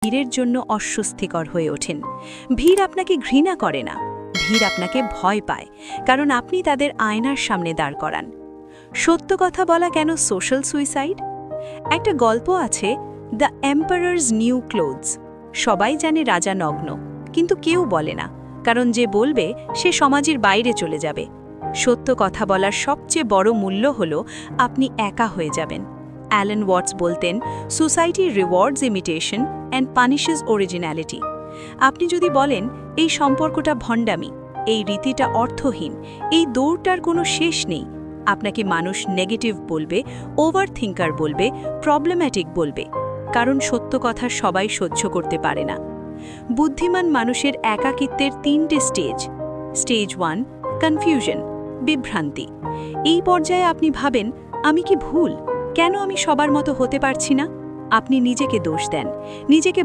ভিড়ের জন্য অস্বস্তিকর হয়ে ওঠেন। ভিড় আপনাকে ঘৃণা করে না, ভিড় আপনাকে ভয় পায়, কারণ আপনি তাদের আয়নার সামনে দাঁড় করান। সত্য কথা বলা কেন সোশ্যাল সুইসাইড? একটা গল্প আছে, দ্য এম্পারারস নিউ ক্লোথস। সবাই জানে রাজা নগ্ন, কিন্তু কেউ বলে না, কারণ যে বলবে সে সমাজের বাইরে চলে যাবে। সত্য কথা বলার সবচেয়ে বড় মূল্য হল আপনি একা হয়ে যাবেন। অ্যালেন ওয়াটস বলতেন, society rewards imitation and punishes originality. আপনি যদি বলেন এই সম্পর্কটা ভণ্ডামি, এই রীতিটা অর্থহীন, এই দৌড়টার কোনো শেষ নেই, আপনাকে মানুষ নেগেটিভ বলবে, ওভার থিঙ্কার বলবে, প্রবলেম্যাটিক বলবে, কারণ সত্য কথা সবাই সহ্য করতে পারে না। বুদ্ধিমান মানুষের একাকিত্বের 3টে স্টেজ। স্টেজ 1, কনফিউশন, বিভ্রান্তি। এই পর্যায়ে আপনি ভাবেন, আমি কি ভুল? কেন আমি সবার মতো হতে পারছি না? আপনি নিজেকে দোষ দেন, নিজেকে